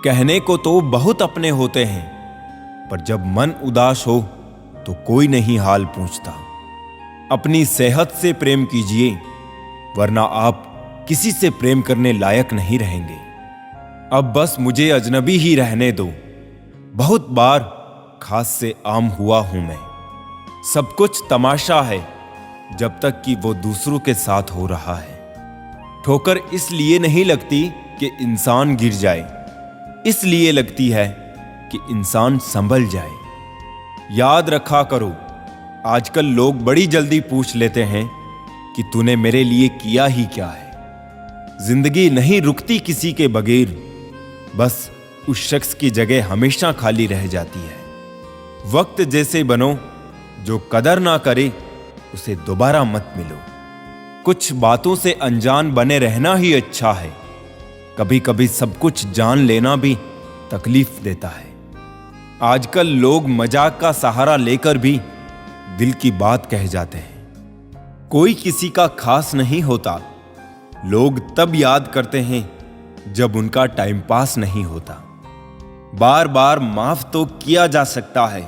कहने को तो बहुत अपने होते हैं, पर जब मन उदास हो तो कोई नहीं हाल पूछता। अपनी सेहत से प्रेम कीजिए, वरना आप किसी से प्रेम करने लायक नहीं रहेंगे। अब बस मुझे अजनबी ही रहने दो। बहुत बार खास से आम हुआ हूं मैं। सब कुछ तमाशा है जब तक कि वो दूसरों के साथ हो रहा है। ठोकर इसलिए नहीं लगती कि इंसान गिर जाए, इसलिए लगती है कि इंसान संभल जाए। याद रखा करो, आजकल लोग बड़ी जल्दी पूछ लेते हैं कि तूने मेरे लिए किया ही क्या है। जिंदगी नहीं रुकती किसी के बगैर, बस उस शख्स की जगह हमेशा खाली रह जाती है। वक्त जैसे बनो, जो कदर ना करे उसे दोबारा मत मिलो। कुछ बातों से अनजान बने रहना ही अच्छा है। कभी कभी सब कुछ जान लेना भी तकलीफ देता है। आजकल लोग मजाक का सहारा लेकर भी दिल की बात कह जाते हैं। कोई किसी का खास नहीं होता। लोग तब याद करते हैं जब उनका टाइम पास नहीं होता। बार बार माफ तो किया जा सकता है,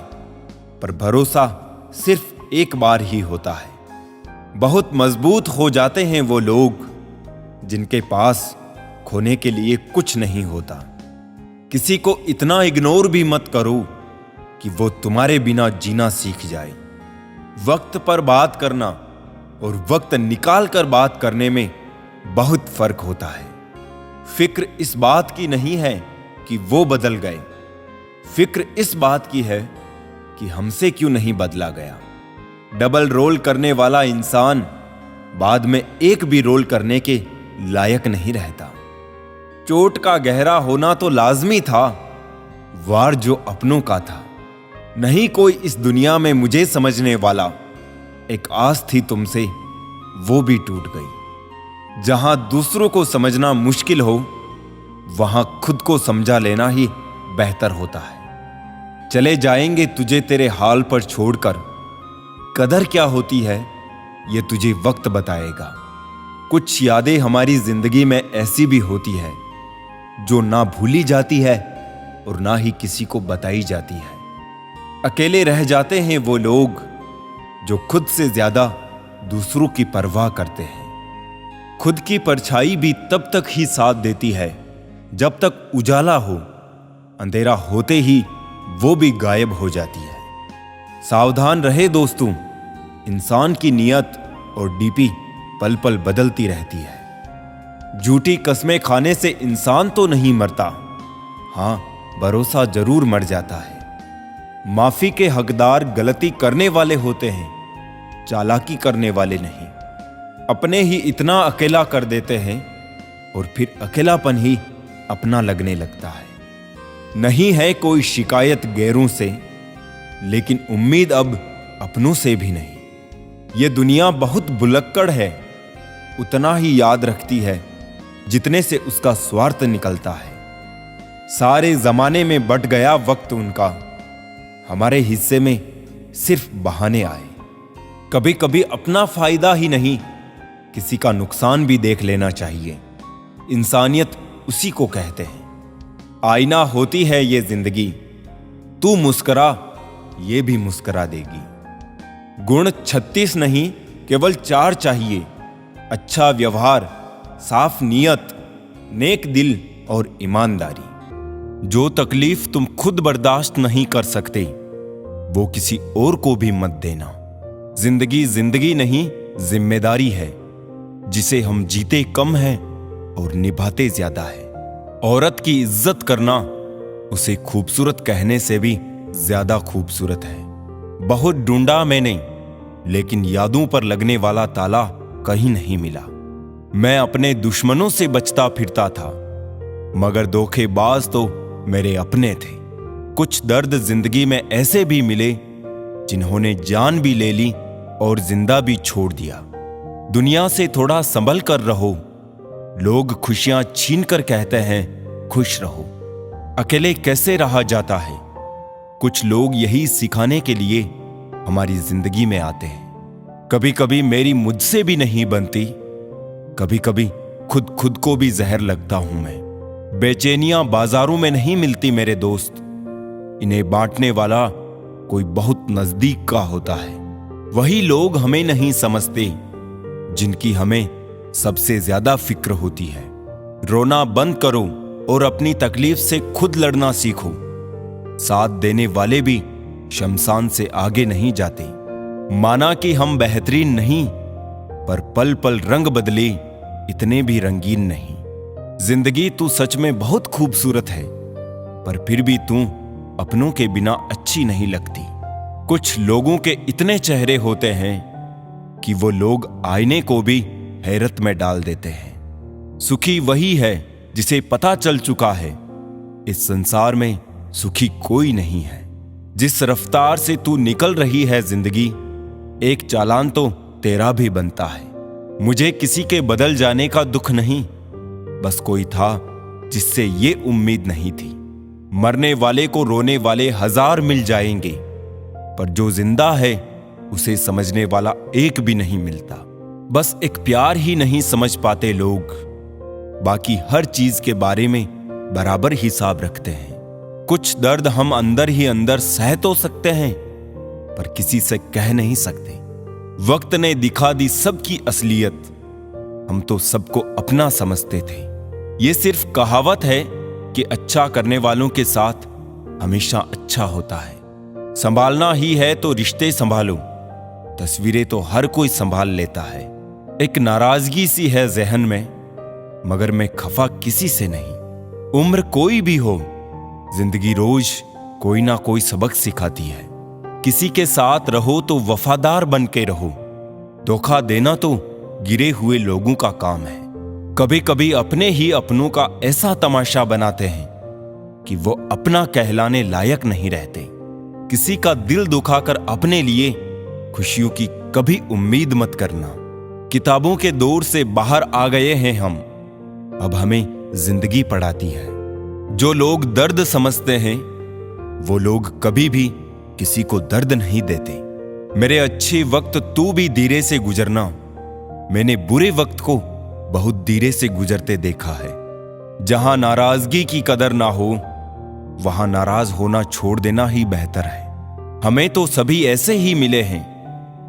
पर भरोसा सिर्फ एक बार ही होता है। बहुत मजबूत हो जाते हैं वो लोग जिनके पास खोने के लिए कुछ नहीं होता। किसी को इतना इग्नोर भी मत करो कि वो तुम्हारे बिना जीना सीख जाए। वक्त पर बात करना और वक्त निकाल कर बात करने में बहुत फर्क होता है। फिक्र इस बात की नहीं है कि वो बदल गए, फिक्र इस बात की है कि हमसे क्यों नहीं बदला गया। डबल रोल करने वाला इंसान बाद में एक भी रोल करने के लायक नहीं रहता। चोट का गहरा होना तो लाजमी था, वार जो अपनों का था। नहीं कोई इस दुनिया में मुझे समझने वाला। एक आस थी तुमसे, वो भी टूट गई। जहां दूसरों को समझना मुश्किल हो, वहां खुद को समझा लेना ही बेहतर होता है। चले जाएंगे तुझे तेरे हाल पर छोड़कर। कदर क्या होती है ये तुझे वक्त बताएगा। कुछ यादें हमारी जिंदगी में ऐसी भी होती है जो ना भूली जाती है और ना ही किसी को बताई जाती है। अकेले रह जाते हैं वो लोग जो खुद से ज्यादा दूसरों की परवाह करते हैं। खुद की परछाई भी तब तक ही साथ देती है जब तक उजाला हो। अंधेरा होते ही वो भी गायब हो जाती है। सावधान रहे दोस्तों, इंसान की नियत और डीपी पल पल बदलती रहती है। झूठी कस्में खाने से इंसान तो नहीं मरता, हां भरोसा जरूर मर जाता है। माफी के हकदार गलती करने वाले होते हैं, चालाकी करने वाले नहीं। अपने ही इतना अकेला कर देते हैं और फिर अकेलापन ही अपना लगने लगता है। नहीं है कोई शिकायत गैरों से, लेकिन उम्मीद अब अपनों से भी नहीं। ये दुनिया बहुत भुलक्कड़ है, उतना ही याद रखती है जितने से उसका स्वार्थ निकलता है। सारे जमाने में बट गया वक्त उनका, हमारे हिस्से में सिर्फ बहाने आए। कभी कभी अपना फायदा ही नहीं, किसी का नुकसान भी देख लेना चाहिए। इंसानियत उसी को कहते हैं। आईना होती है ये जिंदगी, तू मुस्कुरा ये भी मुस्कुरा देगी। गुण 36 नहीं केवल 4 चाहिए। अच्छा व्यवहार, साफ नियत, नेक दिल और ईमानदारी। जो तकलीफ तुम खुद बर्दाश्त नहीं कर सकते वो किसी और को भी मत देना। जिंदगी जिंदगी नहीं जिम्मेदारी है, जिसे हम जीते कम है और निभाते ज्यादा है। औरत की इज्जत करना उसे खूबसूरत कहने से भी ज्यादा खूबसूरत है। बहुत ढूंढा मैंने, लेकिन यादों पर लगने वाला ताला कहीं नहीं मिला। मैं अपने दुश्मनों से बचता फिरता था, मगर धोखेबाज तो मेरे अपने थे। कुछ दर्द जिंदगी में ऐसे भी मिले जिन्होंने जान भी ले ली और जिंदा भी छोड़ दिया। दुनिया से थोड़ा संभल कर रहो। लोग खुशियां छीन कर कहते हैं खुश रहो। अकेले कैसे रहा जाता है। कुछ लोग यही सिखाने के लिए हमारी जिंदगी में आते हैं। कभी कभी मेरी मुझसे भी नहीं बनती, कभी कभी खुद को भी जहर लगता हूं मैं। बेचैनियां बाजारों में नहीं मिलती मेरे दोस्त, इन्हें बांटने वाला कोई बहुत नजदीक का होता है। वही लोग हमें नहीं समझते जिनकी हमें सबसे ज्यादा फिक्र होती है। रोना बंद करो और अपनी तकलीफ से खुद लड़ना सीखो। साथ देने वाले भी शमशान से आगे नहीं जाते। माना कि हम बेहतरीन नहीं, पर पल पल रंग बदले इतने भी रंगीन नहीं। जिंदगी तू सच में बहुत खूबसूरत है, पर फिर भी तू अपनों के बिना अच्छी नहीं लगती। कुछ लोगों के इतने चेहरे होते हैं कि वो लोग आईने को भी हैरत में डाल देते हैं। सुखी वही है जिसे पता चल चुका है इस संसार में सुखी कोई नहीं है। जिस रफ्तार से तू निकल रही है जिंदगी, एक चालान तो तेरा भी बनता है। मुझे किसी के बदल जाने का दुख नहीं, बस कोई था जिससे ये उम्मीद नहीं थी। मरने वाले को रोने वाले हजार मिल जाएंगे, पर जो जिंदा है उसे समझने वाला एक भी नहीं मिलता। बस एक प्यार ही नहीं समझ पाते लोग, बाकी हर चीज के बारे में बराबर हिसाब रखते हैं। कुछ दर्द हम अंदर ही अंदर सह तो सकते हैं, पर किसी से कह नहीं सकते। वक्त ने दिखा दी सबकी असलियत, हम तो सबको अपना समझते थे। ये सिर्फ कहावत है कि अच्छा करने वालों के साथ हमेशा अच्छा होता है। संभालना ही है तो रिश्ते संभालो, तस्वीरें तो हर कोई संभाल लेता है। एक नाराजगी सी है जहन में, मगर मैं खफा किसी से नहीं। उम्र कोई भी हो, जिंदगी रोज कोई ना कोई सबक सिखाती है। किसी के साथ रहो तो वफादार बन के रहो। धोखा देना तो गिरे हुए लोगों का काम है। कभी कभी अपने ही अपनों का ऐसा तमाशा बनाते हैं कि वो अपना कहलाने लायक नहीं रहते। किसी का दिल दुखाकर अपने लिए खुशियों की कभी उम्मीद मत करना। किताबों के दौर से बाहर आ गए हैं हम, अब हमें जिंदगी पढ़ाती है। जो लोग दर्द समझते हैं वो लोग कभी भी किसी को दर्द नहीं देते। मेरे अच्छे वक्त तू भी धीरे से गुजरना, मैंने बुरे वक्त को बहुत धीरे से गुजरते देखा है। जहां नाराजगी की कदर ना हो, वहां नाराज होना छोड़ देना ही बेहतर है। हमें तो सभी ऐसे ही मिले हैं,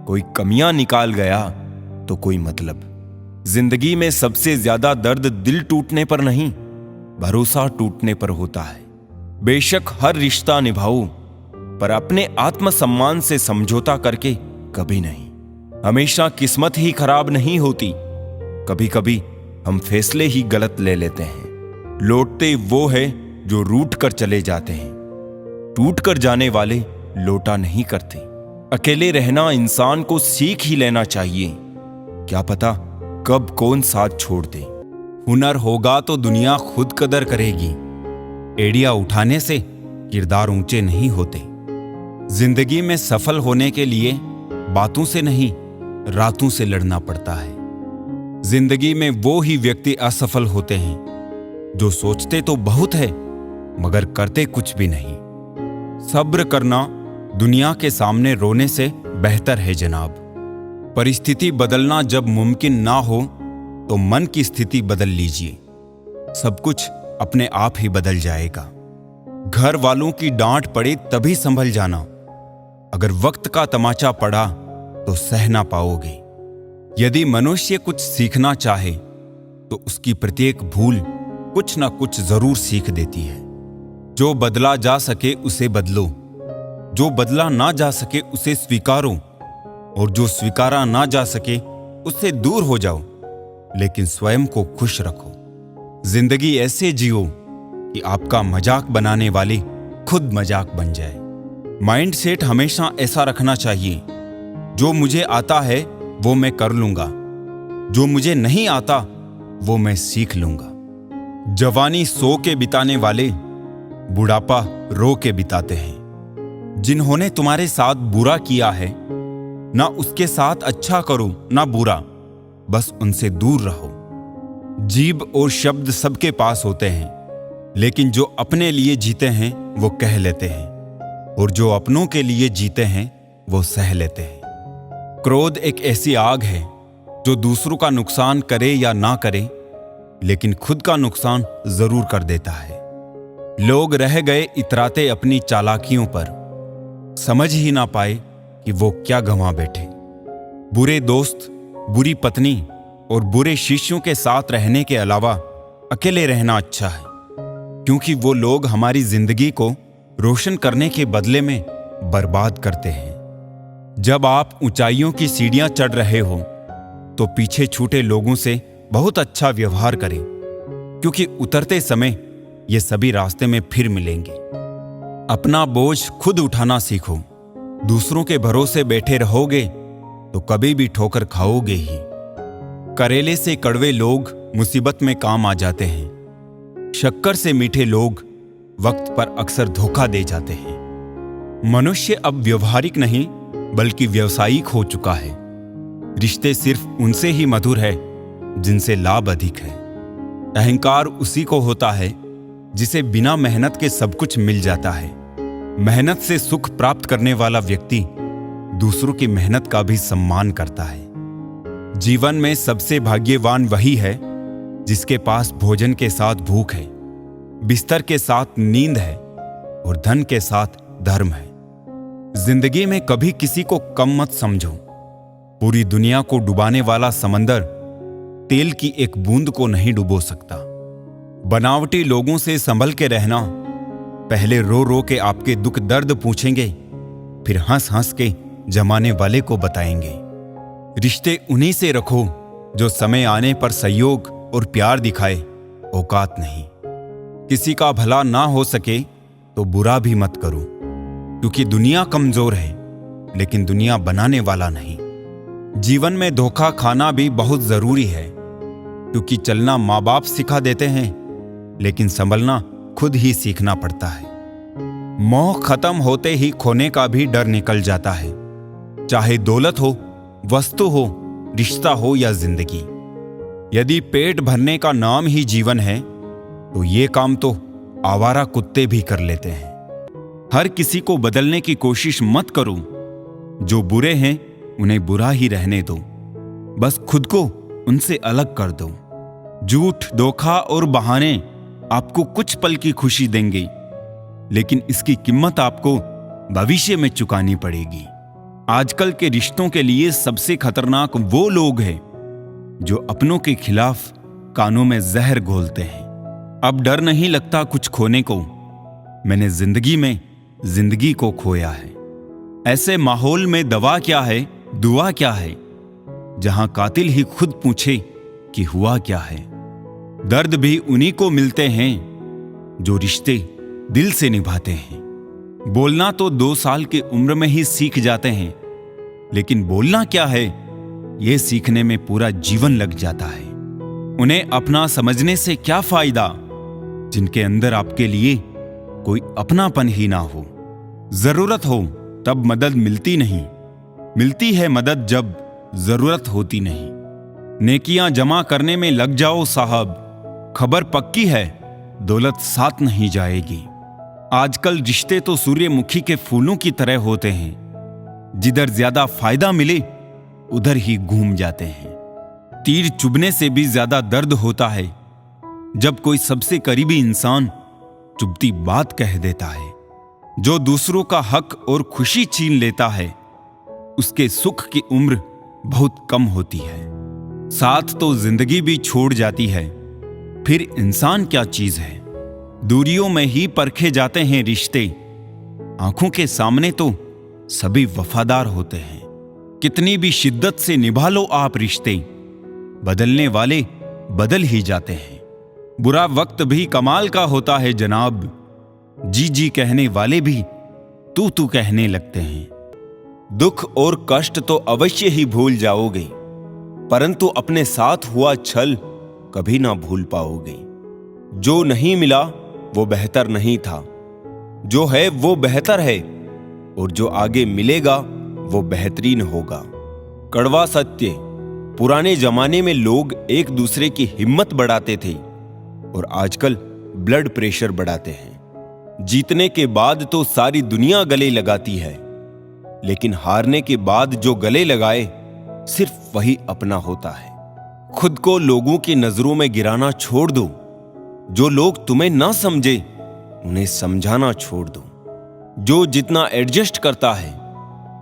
कोई कमियां निकाल गया तो कोई मतलब। जिंदगी में सबसे ज्यादा दर्द दिल टूटने पर नहीं, भरोसा टूटने पर होता है। बेशक हर रिश्ता निभाओ, पर अपने आत्मसम्मान से समझौता करके कभी नहीं। हमेशा किस्मत ही खराब नहीं होती, कभी कभी हम फैसले ही गलत ले लेते हैं। लौटते वो है जो रूठ कर चले जाते हैं, टूट कर जाने वाले लौटा नहीं करते। अकेले रहना इंसान को सीख ही लेना चाहिए, क्या पता कब कौन साथ छोड़ दे। हुनर होगा तो दुनिया खुद कदर करेगी। एड़ियां उठाने से किरदार ऊंचे नहीं होते। जिंदगी में सफल होने के लिए बातों से नहीं, रातों से लड़ना पड़ता है। जिंदगी में वो ही व्यक्ति असफल होते हैं जो सोचते तो बहुत है मगर करते कुछ भी नहीं। सब्र करना दुनिया के सामने रोने से बेहतर है जनाब। परिस्थिति बदलना जब मुमकिन ना हो तो मन की स्थिति बदल लीजिए, सब कुछ अपने आप ही बदल जाएगा। घर वालों की डांट पड़े तभी संभल जाना, अगर वक्त का तमाचा पड़ा तो सह ना पाओगे। यदि मनुष्य कुछ सीखना चाहे तो उसकी प्रत्येक भूल कुछ ना कुछ जरूर सीख देती है। जो बदला जा सके उसे बदलो, जो बदला ना जा सके उसे स्वीकारो, और जो स्वीकारा ना जा सके उससे दूर हो जाओ, लेकिन स्वयं को खुश रखो। जिंदगी ऐसे जियो कि आपका मजाक बनाने वाले खुद मजाक बन जाए। माइंड सेट हमेशा ऐसा रखना चाहिए, जो मुझे आता है वो मैं कर लूंगा, जो मुझे नहीं आता वो मैं सीख लूंगा। जवानी सो के बिताने वाले बुढ़ापा रो के बिताते हैं। जिन्होंने तुम्हारे साथ बुरा किया है, ना उसके साथ अच्छा करो ना बुरा, बस उनसे दूर रहो। जीभ और शब्द सबके पास होते हैं, लेकिन जो अपने लिए जीते हैं वो कह लेते हैं, और जो अपनों के लिए जीते हैं वो सह लेते हैं। क्रोध एक ऐसी आग है जो दूसरों का नुकसान करे या ना करे, लेकिन खुद का नुकसान जरूर कर देता है। लोग रह गए इतराते अपनी चालाकियों पर, समझ ही ना पाए कि वो क्या गंवा बैठे। बुरे दोस्त, बुरी पत्नी और बुरे शिष्यों के साथ रहने के अलावा अकेले रहना अच्छा है, क्योंकि वो लोग हमारी जिंदगी को रोशन करने के बदले में बर्बाद करते हैं। जब आप ऊंचाइयों की सीढ़ियां चढ़ रहे हो तो पीछे छूटे लोगों से बहुत अच्छा व्यवहार करें, क्योंकि उतरते समय ये सभी रास्ते में फिर मिलेंगे। अपना बोझ खुद उठाना सीखो। दूसरों के भरोसे बैठे रहोगे तो कभी भी ठोकर खाओगे ही। करेले से कड़वे लोग मुसीबत में काम आ जाते हैं। शक्कर से मीठे लोग वक्त पर अक्सर धोखा दे जाते हैं। मनुष्य अब व्यवहारिक नहीं बल्कि व्यावसायिक हो चुका है। रिश्ते सिर्फ उनसे ही मधुर है जिनसे लाभ अधिक है। अहंकार उसी को होता है जिसे बिना मेहनत के सब कुछ मिल जाता है। मेहनत से सुख प्राप्त करने वाला व्यक्ति दूसरों की मेहनत का भी सम्मान करता है। जीवन में सबसे भाग्यवान वही है जिसके पास भोजन के साथ भूख है, बिस्तर के साथ नींद है और धन के साथ धर्म है। जिंदगी में कभी किसी को कम मत समझो। पूरी दुनिया को डुबाने वाला समंदर तेल की एक बूंद को नहीं डुबो सकता। बनावटी लोगों से संभल के रहना। पहले रो रो के आपके दुख दर्द पूछेंगे, फिर हंस हंस के जमाने वाले को बताएंगे। रिश्ते उन्हीं से रखो जो समय आने पर सहयोग और प्यार दिखाए, औकात नहीं। किसी का भला ना हो सके तो बुरा भी मत करो, क्योंकि दुनिया कमजोर है लेकिन दुनिया बनाने वाला नहीं। जीवन में धोखा खाना भी बहुत जरूरी है, क्योंकि चलना माँ बाप सिखा देते हैं लेकिन संभलना खुद ही सीखना पड़ता है। मोह खत्म होते ही खोने का भी डर निकल जाता है। चाहे दौलत हो, वस्तु हो, रिश्ता हो या जिंदगी। यदि पेट भरने का नाम ही जीवन है तो ये काम तो आवारा कुत्ते भी कर लेते हैं। हर किसी को बदलने की कोशिश मत करो। जो बुरे हैं उन्हें बुरा ही रहने दो, बस खुद को उनसे अलग कर दो। झूठ, धोखा और बहाने आपको कुछ पल की खुशी देंगे, लेकिन इसकी कीमत आपको भविष्य में चुकानी पड़ेगी। आजकल के रिश्तों के लिए सबसे खतरनाक वो लोग हैं जो अपनों के खिलाफ कानों में जहर घोलते हैं। अब डर नहीं लगता कुछ खोने को। मैंने जिंदगी में जिंदगी को खोया है। ऐसे माहौल में दवा क्या है, दुआ क्या है, जहां कातिल ही खुद पूछे कि हुआ क्या है। दर्द भी उन्हीं को मिलते हैं जो रिश्ते दिल से निभाते हैं। बोलना तो 2 साल की उम्र में ही सीख जाते हैं, लेकिन बोलना क्या है यह सीखने में पूरा जीवन लग जाता है। उन्हें अपना समझने से क्या फायदा जिनके अंदर आपके लिए कोई अपनापन ही ना हो। जरूरत हो तब मदद मिलती नहीं, मिलती है मदद जब जरूरत होती नहीं। नेकियां जमा करने में लग जाओ साहब, खबर पक्की है दौलत साथ नहीं जाएगी। आजकल रिश्ते तो सूर्यमुखी के फूलों की तरह होते हैं, जिधर ज्यादा फायदा मिले उधर ही घूम जाते हैं। तीर चुभने से भी ज्यादा दर्द होता है जब कोई सबसे करीबी इंसान चुभती बात कह देता है। जो दूसरों का हक और खुशी छीन लेता है उसके सुख की उम्र बहुत कम होती है। साथ तो जिंदगी भी छोड़ जाती है, फिर इंसान क्या चीज है। दूरियों में ही परखे जाते हैं रिश्ते, आंखों के सामने तो सभी वफादार होते हैं। कितनी भी शिद्दत से निभा लो आप रिश्ते, बदलने वाले बदल ही जाते हैं। बुरा वक्त भी कमाल का होता है जनाब, जी जी कहने वाले भी तू तू कहने लगते हैं। दुख और कष्ट तो अवश्य ही भूल जाओगे, परंतु अपने साथ हुआ छल कभी ना भूल पाओगे। जो नहीं मिला वो बेहतर नहीं था, जो है वो बेहतर है, और जो आगे मिलेगा वो बेहतरीन होगा। कड़वा सत्य, पुराने जमाने में लोग एक दूसरे की हिम्मत बढ़ाते थे और आजकल ब्लड प्रेशर बढ़ाते हैं। जीतने के बाद तो सारी दुनिया गले लगाती है, लेकिन हारने के बाद जो गले लगाए सिर्फ वही अपना होता है। खुद को लोगों की नजरों में गिराना छोड़ दो। जो लोग तुम्हें ना समझे उन्हें समझाना छोड़ दो। जो जितना एडजस्ट करता है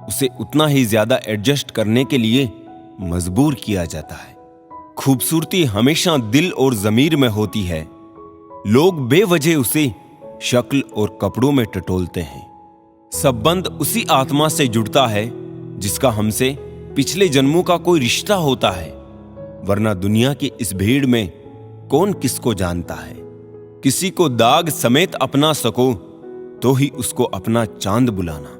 उसे उतना ही ज्यादा एडजस्ट करने के लिए मजबूर किया जाता है। खूबसूरती हमेशा दिल और ज़मीर में होती है। लोग बेवजह उसे शक्ल और कपड़ों में टटोलते हैं। संबंध उसी आत्मा से जुड़ता है जिसका हमसे पिछले जन्मों का कोई रिश्ता होता है, वरना दुनिया की इस भीड़ में कौन किसको जानता है। किसी को दाग समेत अपना सको तो ही उसको अपना चांद बुलाना।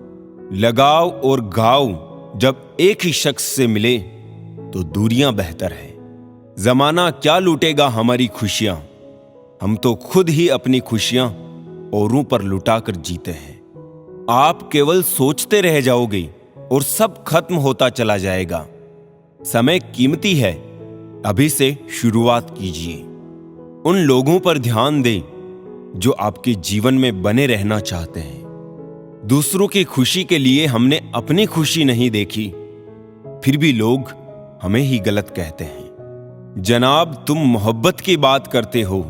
लगाव और घाव जब एक ही शख्स से मिले तो दूरियां बेहतर है। जमाना क्या लूटेगा हमारी खुशियां, हम तो खुद ही अपनी खुशियां औरों पर लुटाकर जीते हैं। आप केवल सोचते रह जाओगे और सब खत्म होता चला जाएगा। समय कीमती है, अभी से शुरुआत कीजिए। उन लोगों पर ध्यान दें जो आपके जीवन में बने रहना चाहते हैं। दूसरों की खुशी के लिए हमने अपनी खुशी नहीं देखी, फिर भी लोग हमें ही गलत कहते हैं। जनाब, तुम मोहब्बत की बात करते हो,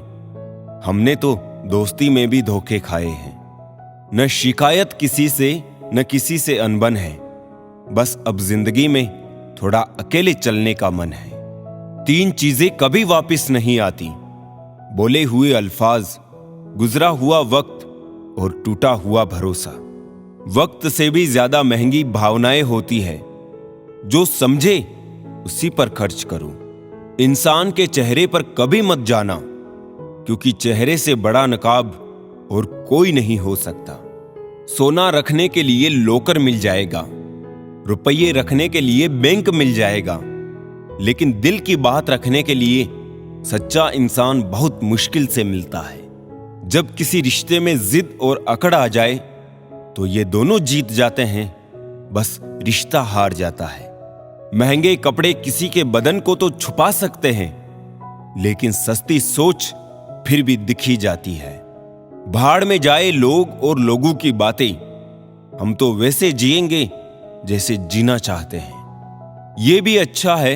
हमने तो दोस्ती में भी धोखे खाए हैं। न शिकायत किसी से न किसी से अनबन है, बस अब जिंदगी में थोड़ा अकेले चलने का मन है। 3 चीजें कभी वापस नहीं आती: बोले हुए अल्फाज, गुजरा हुआ वक्त और टूटा हुआ भरोसा। वक्त से भी ज्यादा महंगी भावनाएं होती है। जो समझे उसी पर खर्च करो। इंसान के चेहरे पर कभी मत जाना, क्योंकि चेहरे से बड़ा नकाब और कोई नहीं हो सकता। सोना रखने के लिए लॉकर मिल जाएगा, रुपये रखने के लिए बैंक मिल जाएगा, लेकिन दिल की बात रखने के लिए सच्चा इंसान बहुत मुश्किल से मिलता है। जब किसी रिश्ते में जिद और अकड़ आ जाए तो ये दोनों जीत जाते हैं, बस रिश्ता हार जाता है। महंगे कपड़े किसी के बदन को तो छुपा सकते हैं, लेकिन सस्ती सोच फिर भी दिखी जाती है। भाड़ में जाए लोग और लोगों की बातें, हम तो वैसे जिएंगे जैसे जीना चाहते हैं। ये भी अच्छा है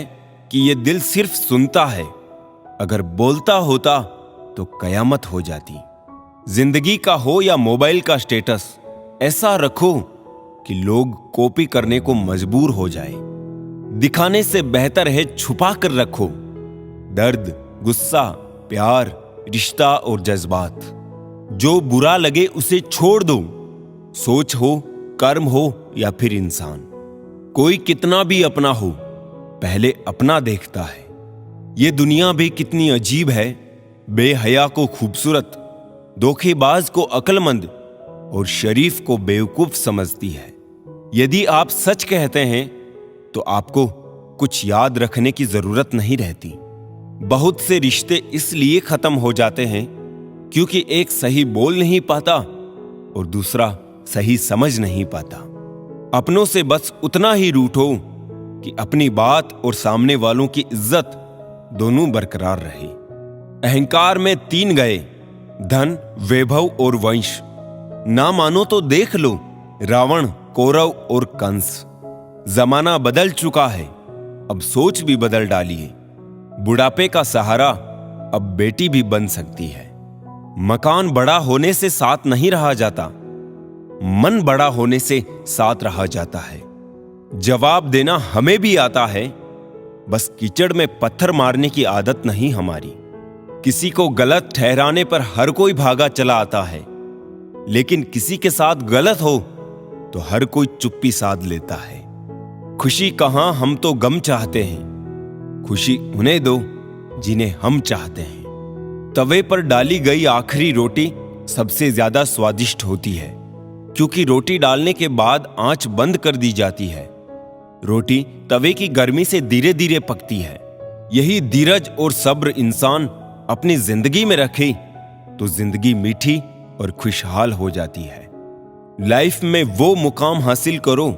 कि ये दिल सिर्फ सुनता है, अगर बोलता होता तो कयामत हो जाती। जिंदगी का हो या मोबाइल का स्टेटस, ऐसा रखो कि लोग कॉपी करने को मजबूर हो जाए। दिखाने से बेहतर है छुपा कर रखो। दर्द, गुस्सा, प्यार, रिश्ता और जज्बात, जो बुरा लगे उसे छोड़ दो। सोच हो, कर्म हो या फिर इंसान, कोई कितना भी अपना हो, पहले अपना देखता है। ये दुनिया भी कितनी अजीब है। बेहया को खूबसूरत, धोखेबाज को अक्लमंद और शरीफ को बेवकूफ समझती है। यदि आप सच कहते हैं तो आपको कुछ याद रखने की जरूरत नहीं रहती। बहुत से रिश्ते इसलिए खत्म हो जाते हैं क्योंकि एक सही बोल नहीं पाता और दूसरा सही समझ नहीं पाता। अपनों से बस उतना ही रूठो कि अपनी बात और सामने वालों की इज्जत दोनों बरकरार रहे। अहंकार में 3 गए: धन, वैभव और वंश। ना मानो तो देख लो, रावण, कौरव और कंस। जमाना बदल चुका है, अब सोच भी बदल डालिए। बुढ़ापे का सहारा अब बेटी भी बन सकती है। मकान बड़ा होने से साथ नहीं रहा जाता, मन बड़ा होने से साथ रहा जाता है। जवाब देना हमें भी आता है, बस कीचड़ में पत्थर मारने की आदत नहीं हमारी। किसी को गलत ठहराने पर हर कोई भागा चला आता है, लेकिन किसी के साथ गलत हो तो हर कोई चुप्पी साध लेता है। खुशी कहां, हम तो गम चाहते हैं। खुशी उन्हें दो जिन्हें हम चाहते हैं। तवे पर डाली गई आखिरी रोटी सबसे ज्यादा स्वादिष्ट होती है, क्योंकि रोटी डालने के बाद आंच बंद कर दी जाती है। रोटी तवे की गर्मी से धीरे धीरे पकती है। यही धीरज और सब्र इंसान अपनी जिंदगी में रखे तो जिंदगी मीठी और खुशहाल हो जाती है। लाइफ में वो मुकाम हासिल करो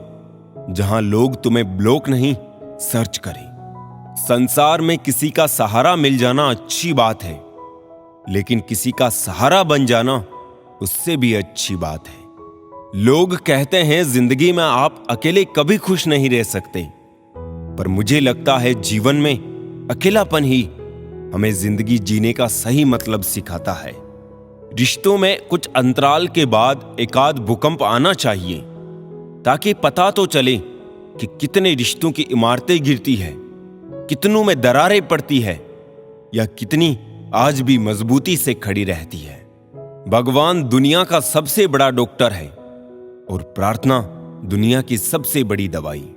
जहां लोग तुम्हें ब्लॉक नहीं, सर्च करें। संसार में किसी का सहारा मिल जाना अच्छी बात है, लेकिन किसी का सहारा बन जाना उससे भी अच्छी बात है। लोग कहते हैं जिंदगी में आप अकेले कभी खुश नहीं रह सकते, पर मुझे लगता है जीवन में अकेलापन ही हमें जिंदगी जीने का सही मतलब सिखाता है। रिश्तों में कुछ अंतराल के बाद एकाध भूकंप आना चाहिए, ताकि पता तो चले कि कितने रिश्तों की इमारतें गिरती है, कितनों में दरारें पड़ती है, या कितनी आज भी मजबूती से खड़ी रहती है। भगवान दुनिया का सबसे बड़ा डॉक्टर है और प्रार्थना दुनिया की सबसे बड़ी दवाई।